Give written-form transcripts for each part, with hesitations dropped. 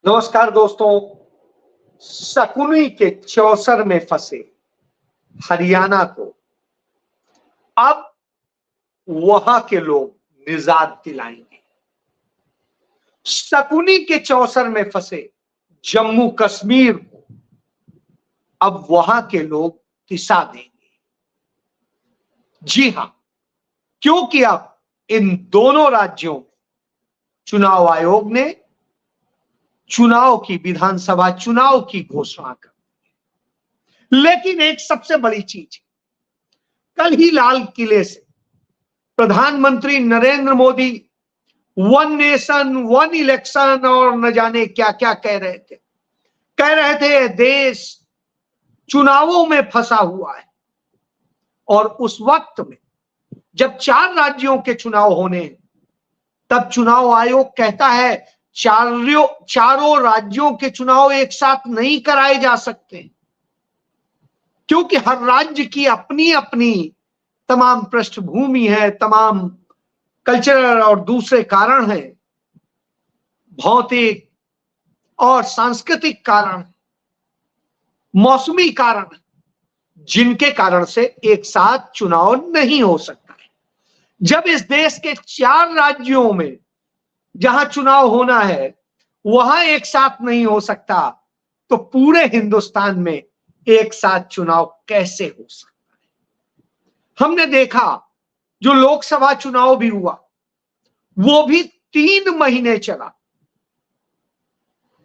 नमस्कार दोस्तों। शकुनी के चौसर में फंसे हरियाणा को अब वहां के लोग निजात दिलाएंगे। शकुनी के चौसर में फंसे जम्मू कश्मीर को अब वहां के लोग दिशा देंगे। जी हां, क्योंकि अब इन दोनों राज्यों में चुनाव आयोग ने विधानसभा चुनाव की घोषणा कर दी। लेकिन एक सबसे बड़ी चीज, कल ही लाल किले से प्रधानमंत्री Narendra Modi one nation one election और न जाने क्या क्या कह रहे थे देश चुनावों में फंसा हुआ है। और उस वक्त में जब 4 राज्यों के चुनाव होने हैं, तब चुनाव आयोग कहता है चारों राज्यों के चुनाव एक साथ नहीं कराए जा सकते, क्योंकि हर राज्य की अपनी अपनी तमाम पृष्ठभूमि है, तमाम कल्चरल और दूसरे कारण हैं, भौतिक और सांस्कृतिक कारण, मौसमी कारण, जिनके कारण से एक साथ चुनाव नहीं हो सकता है। जब इस देश के 4 राज्यों में जहां चुनाव होना है वहां एक साथ नहीं हो सकता, तो पूरे हिंदुस्तान में एक साथ चुनाव कैसे हो सकता है। हमने देखा जो लोकसभा चुनाव भी हुआ वो भी 3 महीने चला।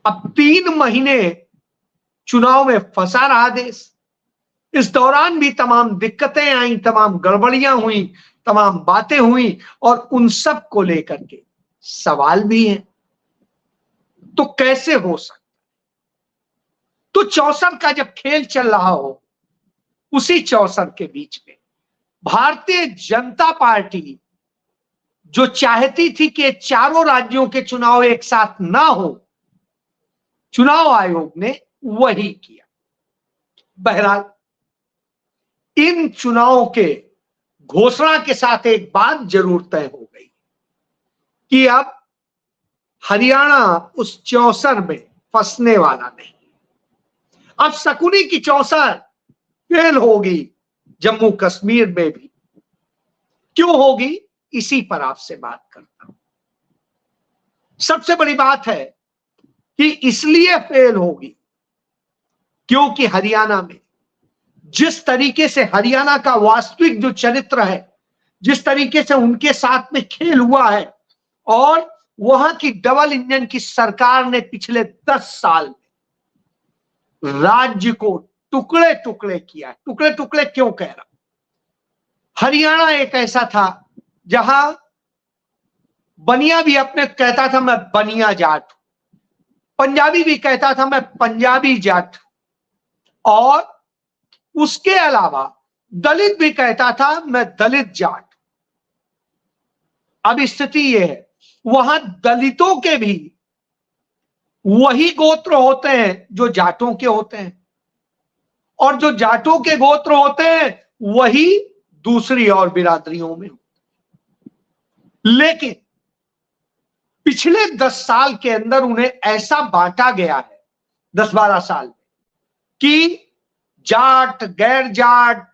अब 3 महीने चुनाव में फंसा रहा देश। इस दौरान भी तमाम दिक्कतें आई, तमाम गड़बड़ियां हुई, तमाम बातें हुई, और उन सब को लेकर के सवाल भी हैं। तो कैसे हो सकता? तो चौसर का जब खेल चल रहा हो, उसी चौसर के बीच में भारतीय जनता पार्टी जो चाहती थी कि चारों राज्यों के चुनाव एक साथ ना हो, चुनाव आयोग ने वही किया। बहरहाल इन चुनावों के घोषणा के साथ एक बात जरूर तय हो गई कि अब हरियाणा उस चौसर में फंसने वाला नहीं। अब शकुनी की चौसर फेल होगी जम्मू कश्मीर में भी। क्यों होगी, इसी पर आपसे बात करता हूं। सबसे बड़ी बात है कि इसलिए फेल होगी क्योंकि हरियाणा में जिस तरीके से हरियाणा का वास्तविक जो चरित्र है, जिस तरीके से उनके साथ में खेल हुआ है, और वहां की डबल इंजन की सरकार ने पिछले 10 साल में राज्य को टुकड़े टुकड़े किया है। टुकड़े टुकड़े क्यों कह रहा? हरियाणा एक ऐसा था जहां बनिया भी अपने कहता था मैं बनिया जाट हूं, पंजाबी भी कहता था मैं पंजाबी जाट, और उसके अलावा दलित भी कहता था मैं दलित जाट। अब स्थिति यह है, वहां दलितों के भी वही गोत्र होते हैं जो जाटों के होते हैं, और जो जाटों के गोत्र होते हैं वही दूसरी और बिरादरियों में होते हैं। लेकिन पिछले 10 साल के अंदर उन्हें ऐसा बांटा गया है, 10-12 साल में, कि जाट, गैर जाट,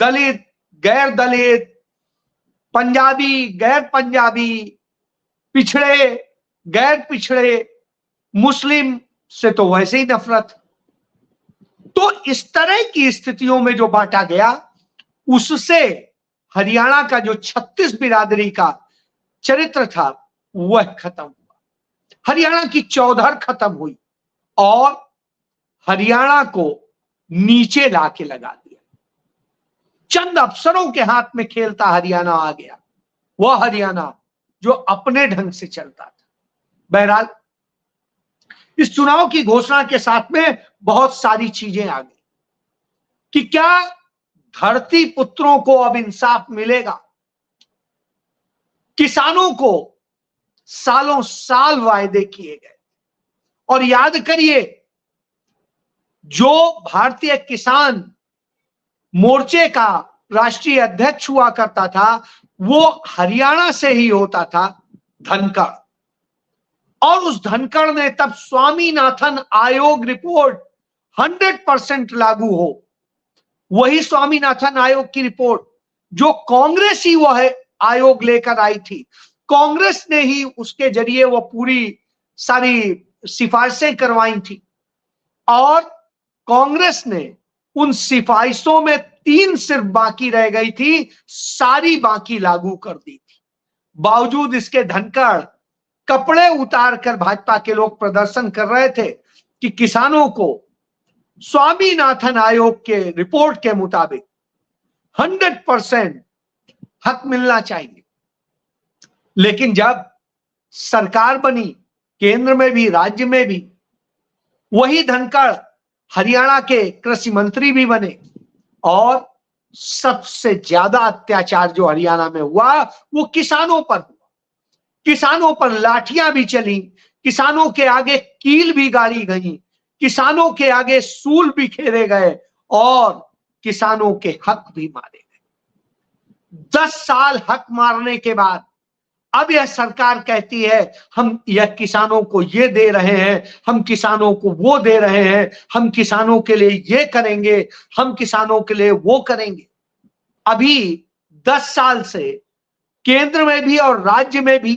दलित, गैर दलित, पंजाबी, गैर पंजाबी, पिछड़े, गैर पिछड़े, मुस्लिम से तो वैसे ही नफरत। तो इस तरह की स्थितियों में जो बांटा गया, उससे हरियाणा का जो 36 बिरादरी का चरित्र था वह खत्म हुआ। हरियाणा की चौधर खत्म हुई और हरियाणा को नीचे लाके लगा दिया। चंद अफसरों के हाथ में खेलता हरियाणा आ गया, वह हरियाणा जो अपने ढंग से चलता था। बहरहाल इस चुनाव की घोषणा के साथ में बहुत सारी चीजें आ गई कि क्या धरती पुत्रों को अब इंसाफ मिलेगा। किसानों को सालों साल वायदे किए गए, और याद करिए जो भारतीय किसान मोर्चे का राष्ट्रीय अध्यक्ष हुआ करता था वो हरियाणा से ही होता था, धनखड़। और उस धनखड़ ने तब स्वामीनाथन आयोग रिपोर्ट 100% लागू हो, वही स्वामीनाथन आयोग की रिपोर्ट जो कांग्रेस ही वह आयोग लेकर आई थी, कांग्रेस ने ही उसके जरिए वो पूरी सारी सिफारिशें करवाई थी, और कांग्रेस ने उन सिफारिशों में 3 सिर्फ बाकी रह गई थी, सारी बाकी लागू कर दी थी। बावजूद इसके धनखड़ कपड़े उतार कर भाजपा के लोग प्रदर्शन कर रहे थे कि किसानों को स्वामीनाथन आयोग के रिपोर्ट के मुताबिक 100% हक मिलना चाहिए। लेकिन जब सरकार बनी, केंद्र में भी राज्य में भी, वही धनखड़ हरियाणा के कृषि मंत्री भी बने, और सबसे ज्यादा अत्याचार जो हरियाणा में हुआ वो किसानों पर हुआ। किसानों पर लाठियां भी चली, किसानों के आगे कील भी गाड़ी गई, किसानों के आगे सूल भी खेले गए, और किसानों के हक भी मारे गए। 10 साल हक मारने के बाद अब यह सरकार कहती है हम यह किसानों को ये दे रहे हैं, हम किसानों को वो दे रहे हैं, हम किसानों के लिए ये करेंगे, हम किसानों के लिए वो करेंगे। अभी 10 साल से केंद्र में भी और राज्य में भी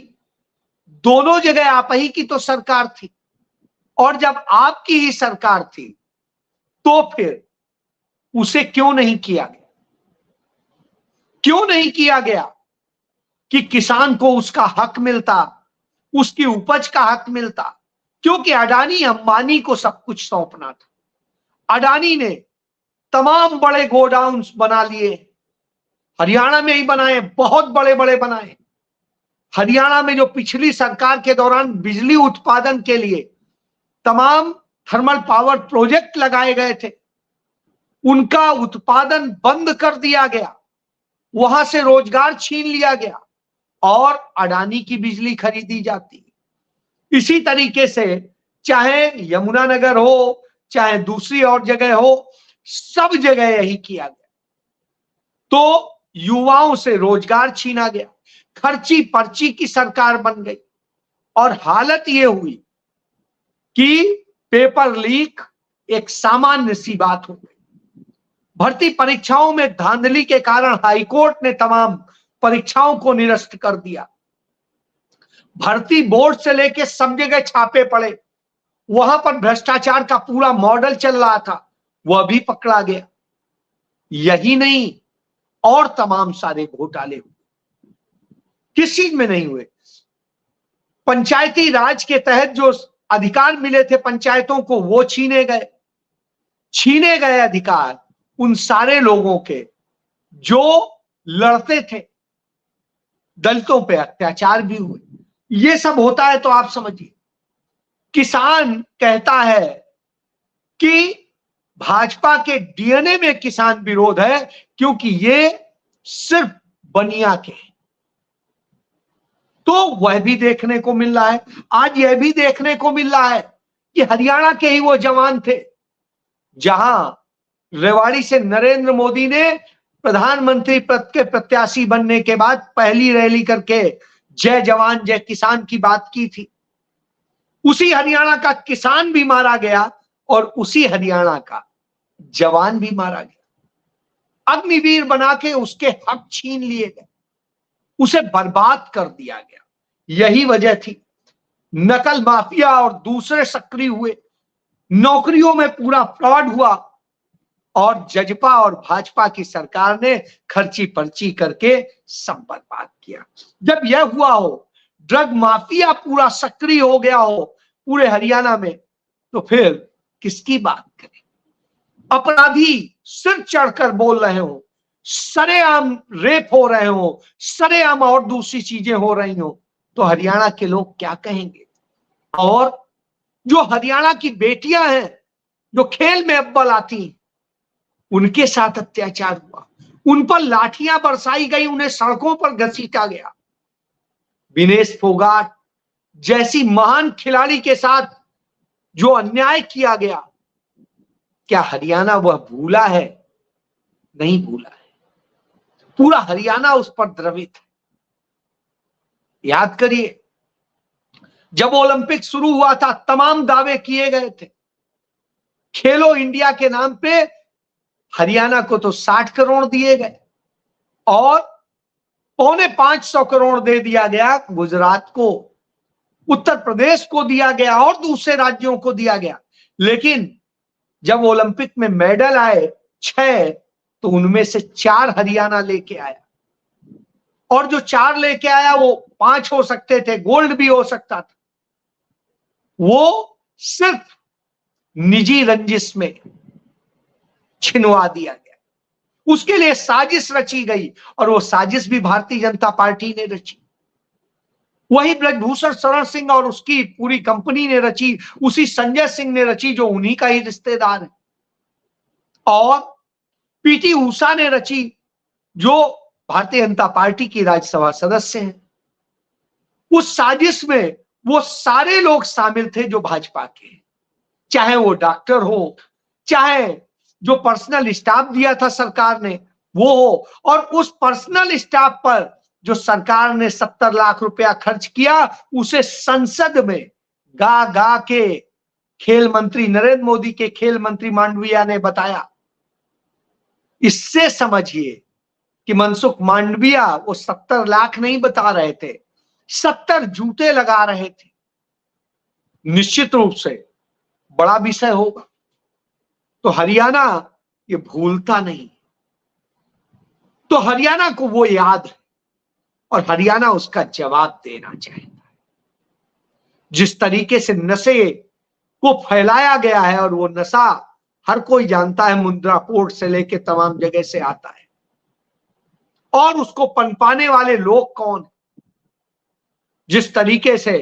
दोनों जगह आप ही की तो सरकार थी, और जब आपकी ही सरकार थी तो फिर उसे क्यों नहीं किया गया? क्यों नहीं किया गया कि किसान को उसका हक मिलता, उसकी उपज का हक मिलता? क्योंकि अडानी अंबानी को सब कुछ सौंपना था। अडानी ने तमाम बड़े गोडाउन्स बना लिए, हरियाणा में ही बनाए, बहुत बड़े बड़े बनाए। हरियाणा में जो पिछली सरकार के दौरान बिजली उत्पादन के लिए तमाम थर्मल पावर प्रोजेक्ट लगाए गए थे, उनका उत्पादन बंद कर दिया गया, वहां से रोजगार छीन लिया गया और अडानी की बिजली खरीदी जाती। इसी तरीके से चाहे यमुनानगर हो, चाहे दूसरी और जगह हो, सब जगह यही किया गया। तो युवाओं से रोजगार छीना गया, खर्ची पर्ची की सरकार बन गई, और हालत यह हुई कि पेपर लीक एक सामान्य सी बात हो गई। भर्ती परीक्षाओं में धांधली के कारण हाईकोर्ट ने तमाम परीक्षाओं को निरस्त कर दिया। भर्ती बोर्ड से लेकर सब जगह छापे पड़े, वहां पर भ्रष्टाचार का पूरा मॉडल चल रहा था, वह भी पकड़ा गया। यही नहीं, और तमाम सारे घोटाले हुए। किस चीज में नहीं हुए? पंचायती राज के तहत जो अधिकार मिले थे पंचायतों को, वो छीने गए। छीने गए अधिकार उन सारे लोगों के जो लड़ते थे। दलितों पे अत्याचार भी हुए। ये सब होता है तो आप समझिए, किसान कहता है कि भाजपा के डीएनए में किसान विरोध है, क्योंकि ये सिर्फ बनिया के हैं। तो वह भी देखने को मिल रहा है। आज यह भी देखने को मिल रहा है कि हरियाणा के ही वो जवान थे जहां रेवाड़ी से नरेंद्र मोदी ने प्रधानमंत्री पद के प्रत्याशी बनने के बाद पहली रैली करके जय जवान जय किसान की बात की थी। उसी हरियाणा का किसान भी मारा गया और उसी हरियाणा का जवान भी मारा गया। अग्निवीर बना के उसके हक छीन लिए गए, उसे बर्बाद कर दिया गया। यही वजह थी। नकल माफिया और दूसरे सक्रिय हुए, नौकरियों में पूरा फ्रॉड हुआ, और जजपा और भाजपा की सरकार ने खर्ची पर्ची करके सब बर्बाद किया। जब यह हुआ हो, ड्रग माफिया पूरा सक्रिय हो गया हो पूरे हरियाणा में, तो फिर किसकी बात करें? अपराधी सिर चढ़कर बोल रहे हो, सरेआम रेप हो रहे हो, सरेआम और दूसरी चीजें हो रही हो, तो हरियाणा के लोग क्या कहेंगे? और जो हरियाणा की बेटियां हैं जो खेल में अव्वल आती हैं, उनके साथ अत्याचार हुआ, उन पर लाठियां बरसाई गई, उन्हें सड़कों पर घसीटा गया। विनेश फोगाट जैसी महान खिलाड़ी के साथ जो अन्याय किया गया, क्या हरियाणा वह भूला है? नहीं भूला है। पूरा हरियाणा उस पर द्रवित है। याद करिए, जब ओलंपिक शुरू हुआ था तमाम दावे किए गए थे। खेलो इंडिया के नाम पे हरियाणा को तो 60 करोड़ दिए गए और 450 करोड़ दे दिया गया गुजरात को, उत्तर प्रदेश को दिया गया और दूसरे राज्यों को दिया गया। लेकिन जब ओलंपिक में मेडल आए 6, तो उनमें से 4 हरियाणा लेके आया और जो 4 लेके आया वो 5 हो सकते थे, गोल्ड भी हो सकता था। वो सिर्फ निजी रंजिश में छिनवा दिया गया। उसके लिए साजिश रची गई और वो साजिश भी भारतीय जनता पार्टी ने रची। वही ब्रजभूषण शरण सिंह और उसकी पूरी कंपनी ने रची, उसी संजय सिंह ने रची जो उन्हीं का ही रिश्तेदार है, और पीटी उषा ने रची जो भारतीय जनता पार्टी की राज्यसभा सदस्य हैं। उस साजिश में वो सारे लोग शामिल थे जो भाजपा के, चाहे वो डॉक्टर हो, चाहे जो पर्सनल स्टाफ दिया था सरकार ने वो हो, और उस पर्सनल स्टाफ पर जो सरकार ने 70 लाख रुपया खर्च किया, उसे संसद में गा गा के खेल मंत्री नरेंद्र मोदी के खेल मंत्री मांडविया ने बताया। इससे समझिए कि मनसुख मांडविया वो 70 लाख नहीं बता रहे थे, 70 जूते लगा रहे थे। निश्चित रूप से बड़ा विषय होगा, तो हरियाणा ये भूलता नहीं, तो हरियाणा को वो याद है और हरियाणा उसका जवाब देना चाहता है। जिस तरीके से नशे को फैलाया गया है, और वो नशा हर कोई जानता है, मुंद्रा पोर्ट से लेके तमाम जगह से आता है, और उसको पनपाने वाले लोग कौन, जिस तरीके से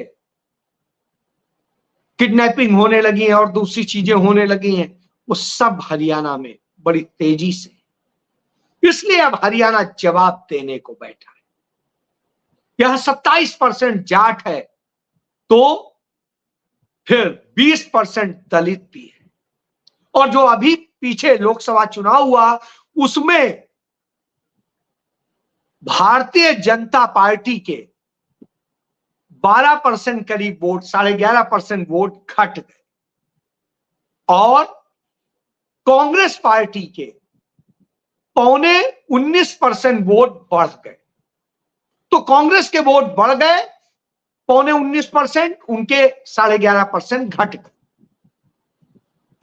किडनैपिंग होने लगी है और दूसरी चीजें होने लगी हैं, वो सब हरियाणा में बड़ी तेजी से। इसलिए अब हरियाणा जवाब देने को बैठा है। यह 27% जाट है, तो फिर 20% दलित भी है, और जो अभी पीछे लोकसभा चुनाव हुआ उसमें भारतीय जनता पार्टी के 12% करीब वोट, 11.5% वोट घट गए, और कांग्रेस पार्टी के 19% वोट बढ़ गए। तो कांग्रेस के वोट बढ़ गए 19%, उनके 11.5% घट गए।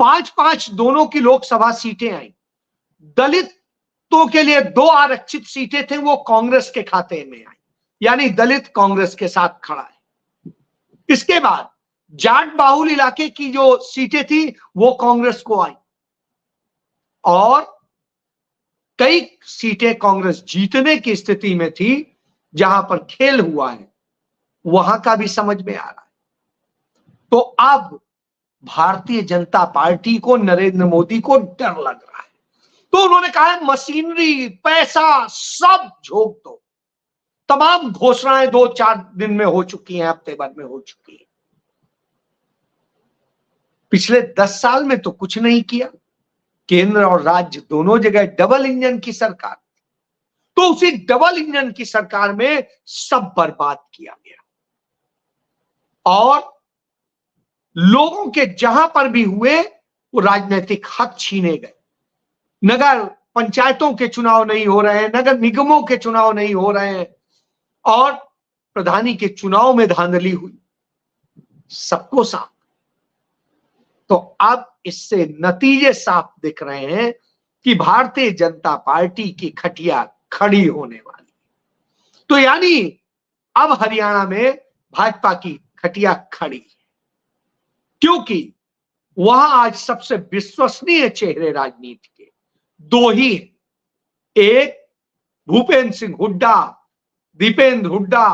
5-5 दोनों की लोकसभा सीटें आई। दलितों के लिए 2 आरक्षित सीटें थे, वो कांग्रेस के खाते में आई, यानी दलित कांग्रेस के साथ खड़ा है। इसके बाद जाट बाहुल इलाके की जो सीटें थी वो कांग्रेस को आई, और कई सीटें कांग्रेस जीतने की स्थिति में थी। जहां पर खेल हुआ है वहां का भी समझ में आ रहा है। तो अब भारतीय जनता पार्टी को, नरेंद्र मोदी को डर लग रहा है, तो उन्होंने कहा है मशीनरी, पैसा सब झोंक दो। तमाम घोषणाएं 2-4 दिन में हो चुकी हैं, हफ्ते भर में हो चुकी है। पिछले 10 साल में तो कुछ नहीं किया। केंद्र और राज्य दोनों जगह डबल इंजन की सरकार, तो उसी डबल इंजन की सरकार में सब बर्बाद किया गया, और लोगों के जहां पर भी हुए वो राजनीतिक हक छीने गए। नगर पंचायतों के चुनाव नहीं हो रहे हैं, नगर निगमों के चुनाव नहीं हो रहे हैं, और प्रधानी के चुनाव में धांधली हुई, सबको साफ। तो अब इससे नतीजे साफ दिख रहे हैं कि भारतीय जनता पार्टी की खटिया खड़ी होने वाली। तो यानी अब हरियाणा में भाजपा की खटिया खड़ी है, क्योंकि वहां आज सबसे विश्वसनीय चेहरे राजनीति के 2 ही हैं। एक भूपेंद्र सिंह हुड्डा, दीपेंद्र हुड्डा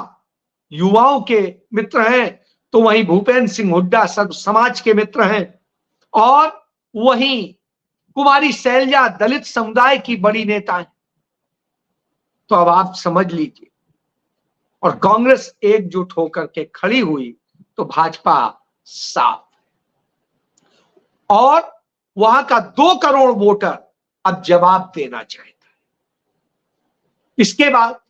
युवाओं के मित्र हैं, तो वहीं भूपेंद्र सिंह हुड्डा सर्व समाज के मित्र हैं, और वहीं कुमारी शैलजा दलित समुदाय की बड़ी नेता है। तो अब आप समझ लीजिए, और कांग्रेस एकजुट होकर के खड़ी हुई तो भाजपा साफ है, और वहां का 2 करोड़ वोटर अब जवाब देना चाहता है। इसके बाद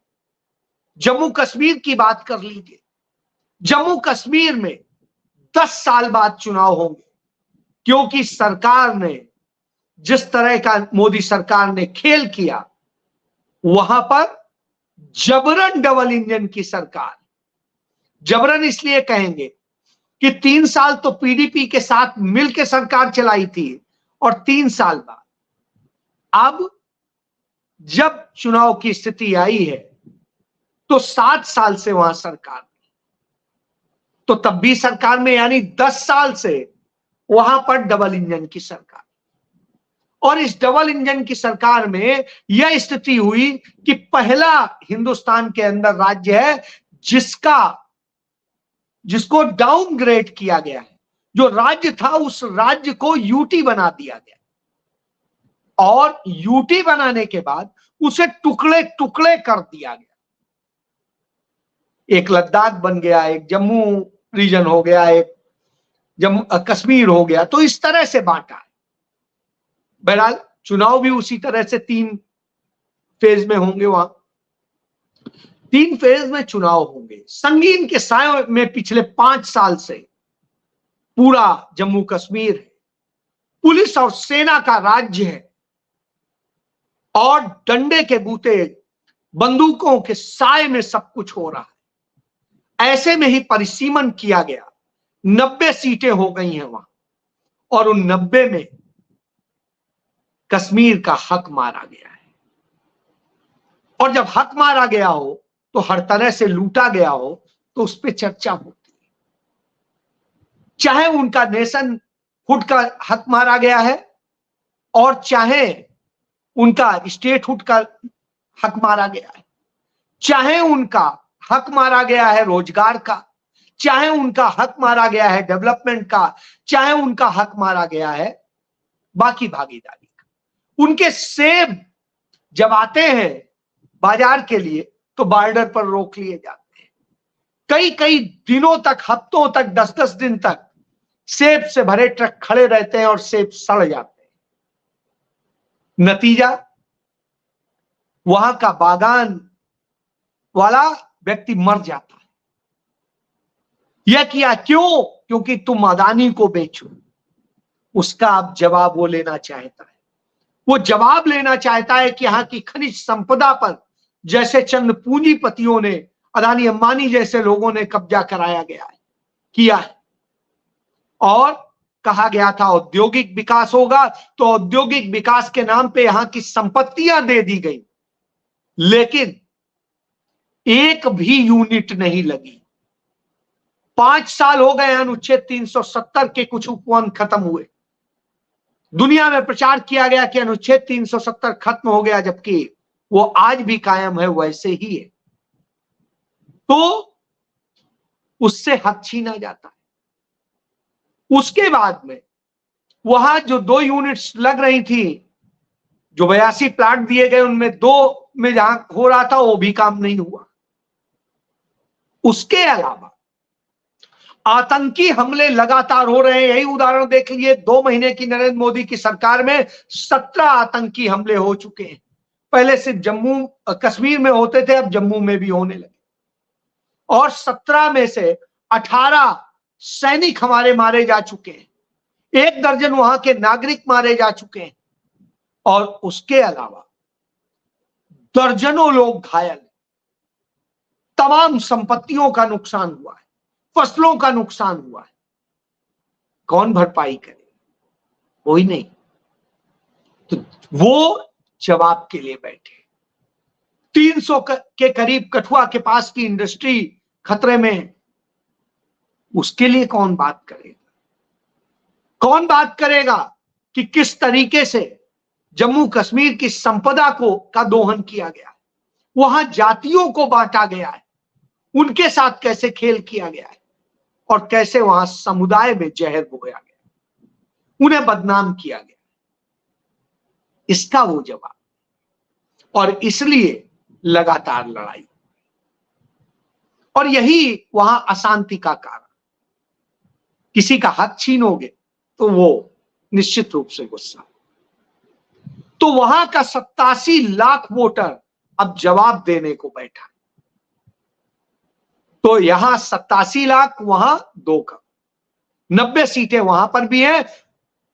जम्मू कश्मीर की बात कर लीजिए। जम्मू कश्मीर में 10 साल बाद चुनाव होंगे, क्योंकि सरकार ने जिस तरह का मोदी सरकार ने खेल किया, वहां पर जबरन डबल इंजन की सरकार, जबरन इसलिए कहेंगे कि 3 साल तो पीडीपी के साथ मिलकर सरकार चलाई थी, और 3 साल बाद अब जब चुनाव की स्थिति आई है तो 7 साल से वहां सरकार, तो तब भी सरकार में, यानी 10 साल से वहां पर डबल इंजन की सरकार। और इस डबल इंजन की सरकार में यह स्थिति हुई कि पहला हिंदुस्तान के अंदर राज्य है जिसको डाउनग्रेड किया गया है। जो राज्य था उस राज्य को यूटी बना दिया गया, और यूटी बनाने के बाद उसे टुकड़े टुकड़े कर दिया गया। एक लद्दाख बन गया, एक जम्मू रीजन हो गया, एक जम्मू कश्मीर हो गया, तो इस तरह से बांटा है। बहरहाल चुनाव भी उसी तरह से 3 फेज में होंगे। वहां 3 फेज में चुनाव होंगे। संगीन के साए में पिछले 5 साल से पूरा जम्मू कश्मीर है, पुलिस और सेना का राज्य है, और डंडे के बूते बंदूकों के साए में सब कुछ हो रहा है। ऐसे में ही परिसीमन किया गया, 90 सीटें हो गई हैं वहां, और उन 90 में कश्मीर का हक मारा गया है। और जब हक मारा गया हो तो हर तरह से लूटा गया हो तो उस पर चर्चा होती है। चाहे उनका नेशन हुड का हक मारा गया है, और चाहे उनका स्टेट हुड का हक मारा गया है, चाहे उनका हक मारा गया है रोजगार का, चाहे उनका हक मारा गया है डेवलपमेंट का, चाहे उनका हक मारा गया है बाकी भागीदारी का। उनके सेब जब आते हैं बाजार के लिए तो बॉर्डर पर रोक लिए जाते हैं। कई कई दिनों तक, हफ्तों तक, 10-10 दिन तक सेब से भरे ट्रक खड़े रहते हैं और सेब सड़ जाते हैं। नतीजा, वहां का बागान वाला व्यक्ति मर जाता है। यह किया क्यों? क्योंकि तुम अदानी को बेचो। उसका अब जवाब वो लेना चाहता है। वो जवाब लेना चाहता है कि यहां की खनिज संपदा पर जैसे चंद पूंजीपतियों ने, अदानी अंबानी जैसे लोगों ने कब्जा कराया गया है, किया है। और कहा गया था औद्योगिक विकास होगा, तो औद्योगिक विकास के नाम पे यहां की संपत्तियां दे दी गई, लेकिन एक भी यूनिट नहीं लगी। 5 साल हो गए अनुच्छेद 370 के कुछ उपवन खत्म हुए। दुनिया में प्रचार किया गया कि अनुच्छेद 370 खत्म हो गया, जबकि वो आज भी कायम है, वैसे ही है। तो उससे हक छीना जाता है। उसके बाद में वहां जो 2 यूनिट्स लग रही थी, जो 82 प्लांट दिए गए, उनमें 2 में जहां हो रहा था वो भी काम नहीं हुआ। उसके अलावा आतंकी हमले लगातार हो रहे हैं। यही उदाहरण देख लीजिए, 2 महीने की नरेंद्र मोदी की सरकार में 17 आतंकी हमले हो चुके हैं। पहले सिर्फ जम्मू कश्मीर में होते थे, अब जम्मू में भी होने लगे। और 17 में से 18 सैनिक हमारे मारे जा चुके हैं, 1 दर्जन वहां के नागरिक मारे जा चुके हैं, और उसके अलावा दर्जनों लोग घायल। तमाम संपत्तियों का नुकसान हुआ है, फसलों का नुकसान हुआ है। कौन भरपाई करे? कोई नहीं। तो वो जवाब के लिए बैठे। 300 के करीब कठुआ के पास की इंडस्ट्री खतरे में, उसके लिए कौन बात करेगा? कौन बात करेगा कि किस तरीके से जम्मू कश्मीर की संपदा का दोहन किया गया है, वहां जातियों को बांटा गया है, उनके साथ कैसे खेल किया गया है, और कैसे वहां समुदाय में जहर बोया गया, उन्हें बदनाम किया गया। इसका वो जवाब। और इसलिए लगातार लड़ाई, और यही वहां अशांति का कारण। किसी का हक छीनोगे तो वो निश्चित रूप से गुस्सा। तो वहां का 87 लाख वोटर अब जवाब देने को बैठा। तो यहां 87 लाख, वहां 2 करोड़, 90 सीटें वहां पर भी हैं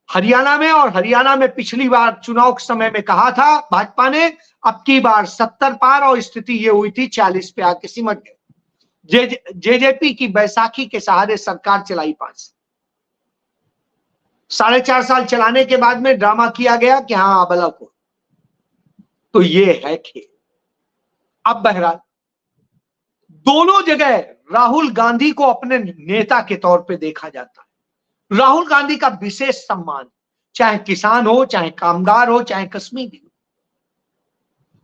हरियाणा में। और हरियाणा में पिछली बार चुनाव के समय में कहा था भाजपा ने, अब की बार 70 पार, और स्थिति ये हुई थी 40 पे आके सिमट गए। जेजेपी की बैसाखी के सहारे सरकार चलाई 5 4.5 साल चलाने के बाद में ड्रामा किया गया कि हाँ अब अलग हो। तो ये है खेल। अब बहरहाल दोनों जगह राहुल गांधी को अपने नेता के तौर पे देखा जाता है। राहुल गांधी का विशेष सम्मान, चाहे किसान हो, चाहे कामगार हो, चाहे कश्मीरी हो।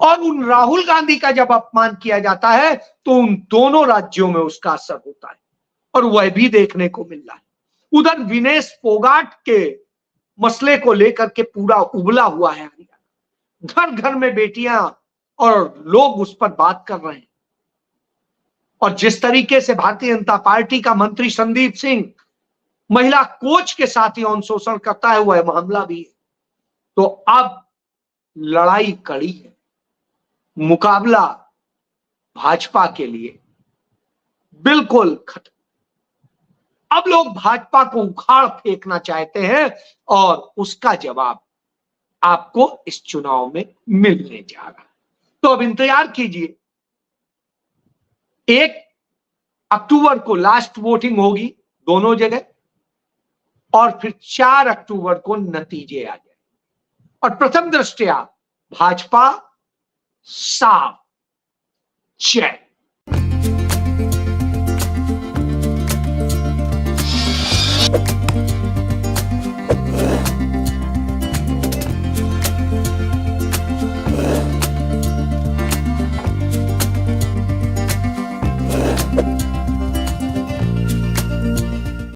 और उन राहुल गांधी का जब अपमान किया जाता है तो उन दोनों राज्यों में उसका असर होता है, और वह भी देखने को मिल रहा है। उधर विनेश फोगाट के मसले को लेकर के पूरा उबला हुआ है हरियाणा, घर घर में बेटियां और लोग उस पर बात कर रहे हैं। और जिस तरीके से भारतीय जनता पार्टी का मंत्री संदीप सिंह महिला कोच के साथ यौन शोषण करता है, वह मामला भी है। तो अब लड़ाई कड़ी है, मुकाबला भाजपा के लिए बिल्कुल खत्म। अब लोग भाजपा को उखाड़ फेंकना चाहते हैं, और उसका जवाब आपको इस चुनाव में मिलने जा रहा है। तो अब इंतजार कीजिए, 1 अक्टूबर को लास्ट वोटिंग होगी दोनों जगह, और फिर 4 अक्टूबर को नतीजे आ जाए। और प्रथम दृष्टया भाजपा साफ जय।